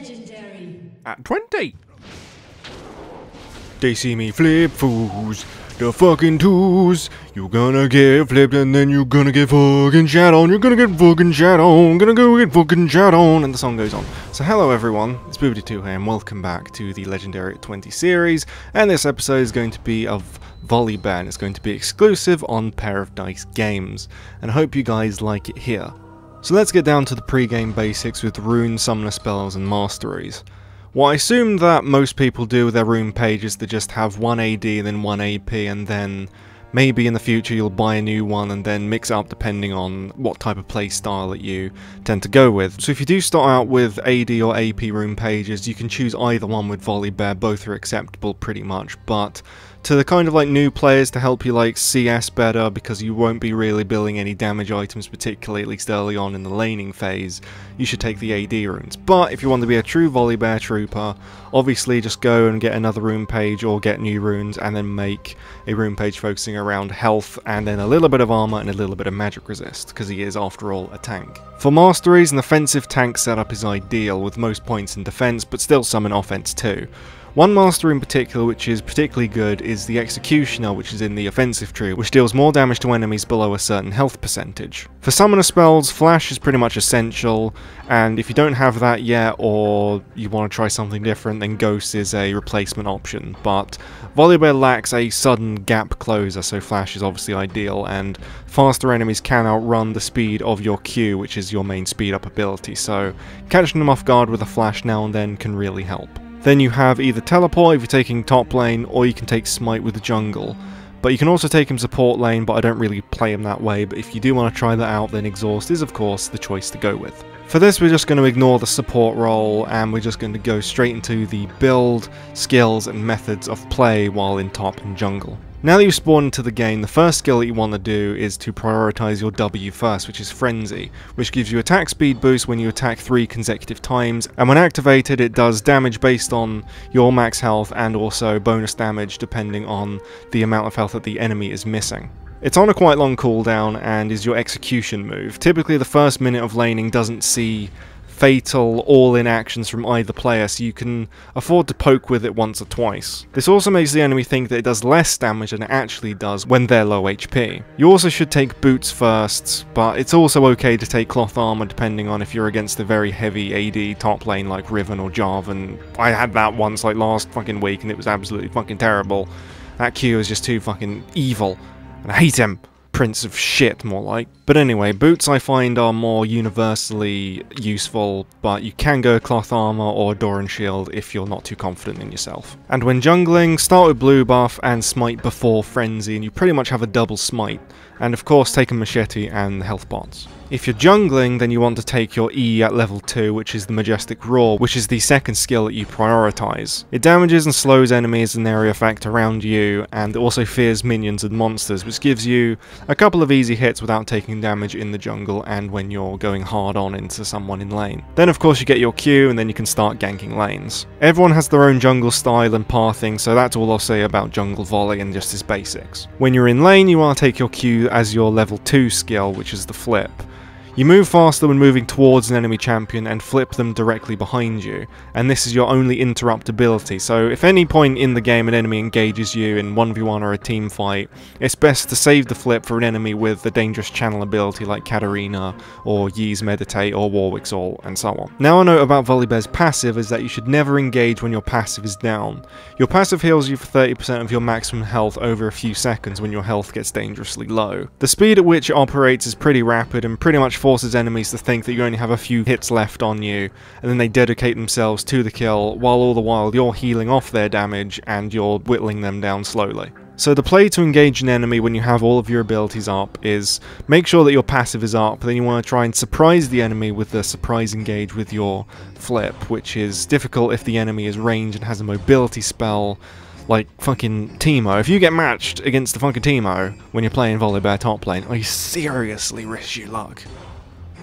Legendary. At 20. They see me flip fools, the fucking tools. You gonna get flipped and then you gonna get fucking shat on. You're gonna get fucking shat on. Gonna go get fucking shat on. And the song goes on. So hello everyone, it's Boobity2 here and welcome back to the Legendary at 20 series. And this episode is going to be of Volibear and it's going to be exclusive on Pair of Dice Games. And I hope you guys like it here. So let's get down to the pre-game basics with runes, summoner spells and masteries. What I assume that most people do with their rune page is to just have one AD, then one AP, and then maybe in the future you'll buy a new one and then mix it up depending on what type of play style that you tend to go with. So if you do start out with AD or AP rune pages, you can choose either one with Volibear, both are acceptable pretty much, but to the kind of like new players to help you like CS better because you won't be really building any damage items, particularly at least early on in the laning phase, you should take the AD runes. But if you want to be a true Volibear trooper, obviously just go and get another rune page or get new runes and then make a rune page focusing around health and then a little bit of armour and a little bit of magic resist, because he is after all a tank. For masteries, an offensive tank setup is ideal with most points in defense but still some in offense too. One master in particular which is particularly good is the Executioner, which is in the offensive tree, which deals more damage to enemies below a certain health percentage. For summoner spells, Flash is pretty much essential, and if you don't have that yet or you want to try something different, then Ghost is a replacement option, but Volibear lacks a sudden gap closer, so Flash is obviously ideal, and faster enemies can outrun the speed of your Q, which is your main speed up ability, so catching them off guard with a Flash now and then can really help. Then you have either Teleport if you're taking top lane, or you can take Smite with the jungle. But you can also take him support lane, but I don't really play him that way, but if you do want to try that out, then Exhaust is of course the choice to go with. For this we're just going to ignore the support role, and we're just going to go straight into the build, skills and methods of play while in top and jungle. Now that you've spawned into the game, the first skill that you want to do is to prioritise your W first, which is Frenzy, which gives you attack speed boost when you attack 3 consecutive times, and when activated it does damage based on your max health and also bonus damage depending on the amount of health that the enemy is missing. It's on a quite long cooldown and is your execution move. Typically the first minute of laning doesn't see fatal all-in actions from either player, so you can afford to poke with it once or twice. This also makes the enemy think that it does less damage than it actually does when they're low HP. You also should take boots first, but it's also okay to take cloth armor depending on if you're against a very heavy AD top lane like Riven or Jarvan. I had that once like last fucking week and it was absolutely fucking terrible. That Q is just too fucking evil, and I hate him. Prince of shit, more like. But anyway, boots I find are more universally useful, but you can go cloth armor or Doran shield if you're not too confident in yourself. And when jungling, start with blue buff and smite before frenzy, and you pretty much have a double smite. And of course take a machete and the health pots. If you're jungling, then you want to take your E at level 2, which is the Majestic Roar, which is the second skill that you prioritise. It damages and slows enemies and area effect around you, and it also fears minions and monsters, which gives you a couple of easy hits without taking damage in the jungle and when you're going hard on into someone in lane. Then of course you get your Q and then you can start ganking lanes. Everyone has their own jungle style and pathing, so that's all I'll say about jungle volley and just its basics. When you're in lane, you want to take your Q as your level 2 skill, which is the flip. You move faster when moving towards an enemy champion and flip them directly behind you, and this is your only interrupt ability, so if any point in the game an enemy engages you in 1v1 or a team fight, it's best to save the flip for an enemy with a dangerous channel ability like Katarina, or Yi's Meditate, or Warwick's Ult, and so on. Now a note about Volibear's passive is that you should never engage when your passive is down. Your passive heals you for 30% of your maximum health over a few seconds when your health gets dangerously low. The speed at which it operates is pretty rapid and pretty much forces enemies to think that you only have a few hits left on you, and then they dedicate themselves to the kill, while all the while you're healing off their damage and you're whittling them down slowly. So the play to engage an enemy when you have all of your abilities up is make sure that your passive is up, then you want to try and surprise the enemy with the surprise engage with your flip, which is difficult if the enemy is ranged and has a mobility spell like fucking Teemo. If you get matched against the fucking Teemo when you're playing Volibear top lane, I seriously wish you luck.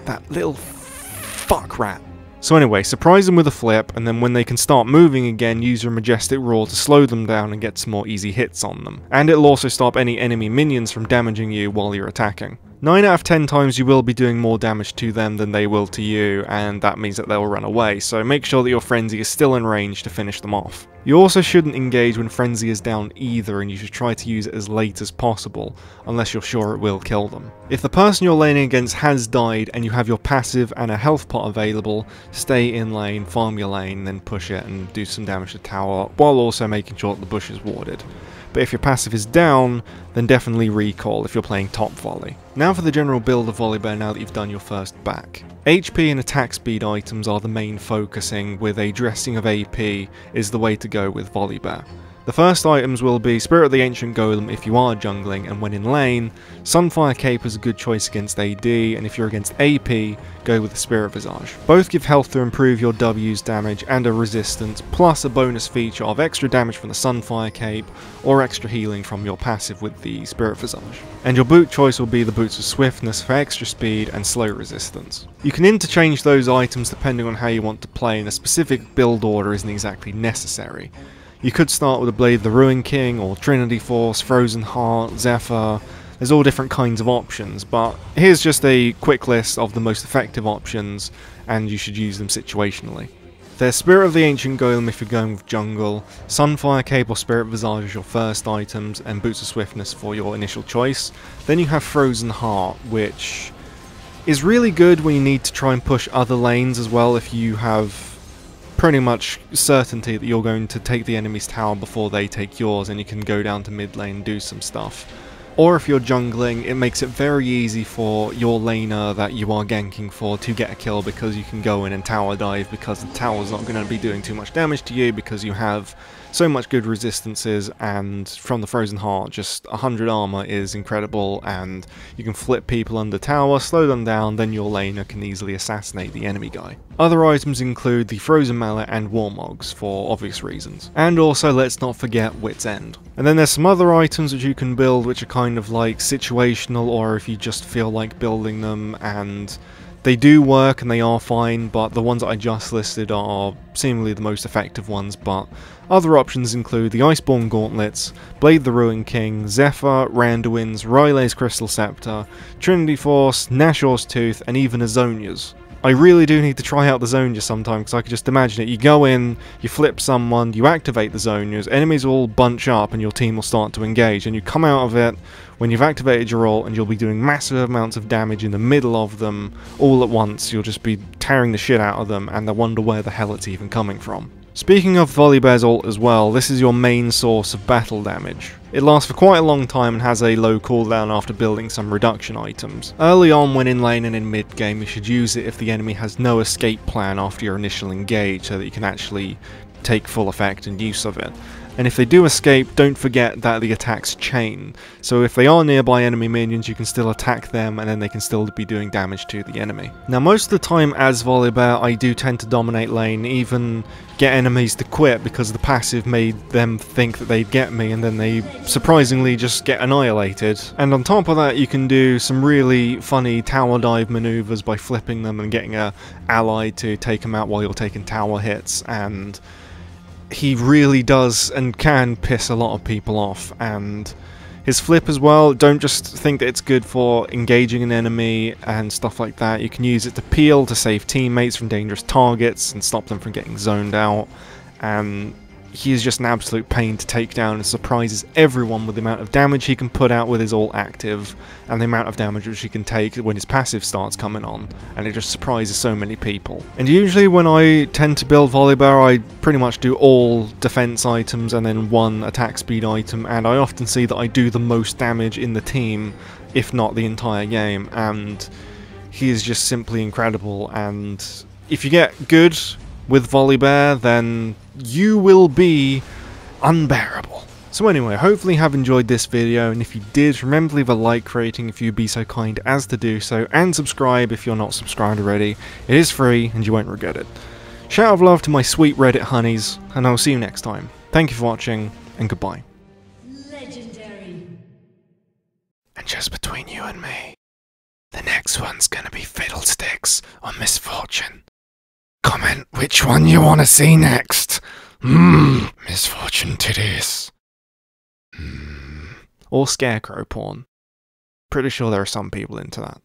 That little fuck rat. So anyway, surprise them with a flip, and then when they can start moving again, use your Majestic Roar to slow them down and get some more easy hits on them. And it'll also stop any enemy minions from damaging you while you're attacking. 9 out of 10 times you will be doing more damage to them than they will to you, and that means that they'll run away, so make sure that your frenzy is still in range to finish them off. You also shouldn't engage when frenzy is down either, and you should try to use it as late as possible, unless you're sure it will kill them. If the person you're laning against has died and you have your passive and a health pot available, stay in lane, farm your lane, then push it and do some damage to tower, while also making sure that the bush is warded. But if your passive is down, then definitely recall if you're playing top volley. Now for the general build of Volibear now that you've done your first back. HP and attack speed items are the main focusing, with a dressing of AP is the way to go with Volibear. The first items will be Spirit of the Ancient Golem if you are jungling, and when in lane, Sunfire Cape is a good choice against AD, and if you're against AP, go with the Spirit Visage. Both give health to improve your W's damage and a resistance, plus a bonus feature of extra damage from the Sunfire Cape, or extra healing from your passive with the Spirit Visage. And your boot choice will be the Boots of Swiftness for extra speed and slow resistance. You can interchange those items depending on how you want to play, and a specific build order isn't exactly necessary. You could start with a Blade of the Ruin King, or Trinity Force, Frozen Heart, Zephyr. There's all different kinds of options, but here's just a quick list of the most effective options, and you should use them situationally. There's Spirit of the Ancient Golem if you're going with jungle, Sunfire Cape or Spirit Visage as your first items, and Boots of Swiftness for your initial choice. Then you have Frozen Heart, which is really good when you need to try and push other lanes as well, if you have pretty much certainty that you're going to take the enemy's tower before they take yours, and you can go down to mid lane and do some stuff. Or if you're jungling, it makes it very easy for your laner that you are ganking for to get a kill, because you can go in and tower dive, because the tower's not going to be doing too much damage to you because you have so much good resistances, and from the Frozen Heart, just 100 armour is incredible, and you can flip people under tower, slow them down, then your laner can easily assassinate the enemy guy. Other items include the Frozen Mallet and Warmogs, for obvious reasons. And also, let's not forget Wit's End. And then there's some other items which you can build which are kind of like situational, or if you just feel like building them, and they do work and they are fine, but the ones that I just listed are seemingly the most effective ones. But other options include the Iceborne Gauntlets, Blade the Ruin King, Zephyr, Randuin's, Riley's Crystal Scepter, Trinity Force, Nashor's Tooth, and even Azonia's. I really do need to try out the Zonia sometime, because I can just imagine it. You go in, you flip someone, you activate the Zonias, enemies will all bunch up and your team will start to engage, and you come out of it when you've activated your ult, and you'll be doing massive amounts of damage in the middle of them all at once. You'll just be tearing the shit out of them, and they wonder where the hell it's even coming from. Speaking of Volibear's ult as well, this is your main source of battle damage. It lasts for quite a long time and has a low cooldown after building some reduction items. Early on, when in lane and in mid game, you should use it if the enemy has no escape plan after your initial engage, so that you can actually take full effect and use of it. And if they do escape, don't forget that the attacks chain, so if they are nearby enemy minions, you can still attack them, and then they can still be doing damage to the enemy. Now, most of the time as Volibear, I do tend to dominate lane, even get enemies to quit because the passive made them think that they'd get me, and then they surprisingly just get annihilated. And on top of that, you can do some really funny tower dive maneuvers by flipping them and getting a ally to take them out while you're taking tower hits, and he really does and can piss a lot of people off. And his flip as well, don't just think that it's good for engaging an enemy and stuff like that. You can use it to peel to save teammates from dangerous targets and stop them from getting zoned out, and he is just an absolute pain to take down and surprises everyone with the amount of damage he can put out with his ult active, and the amount of damage which he can take when his passive starts coming on, and it just surprises so many people. And usually when I tend to build Volibear, I pretty much do all defense items and then one attack speed item, and I often see that I do the most damage in the team, if not the entire game, and he is just simply incredible. And if you get good with Volibear, then you will be unbearable. So anyway, hopefully you have enjoyed this video, and if you did, remember to leave a like rating if you'd be so kind as to do so, and subscribe if you're not subscribed already. It is free and you won't regret it. Shout of love to my sweet Reddit honeys, and I'll see you next time. Thank you for watching, and goodbye. Legendary. And just between you and me, the next one's gonna be Fiddlesticks or Misfortune. Comment which one you want to see next. Misfortune titties. Or Scarecrow porn. pretty sure there are some people into that.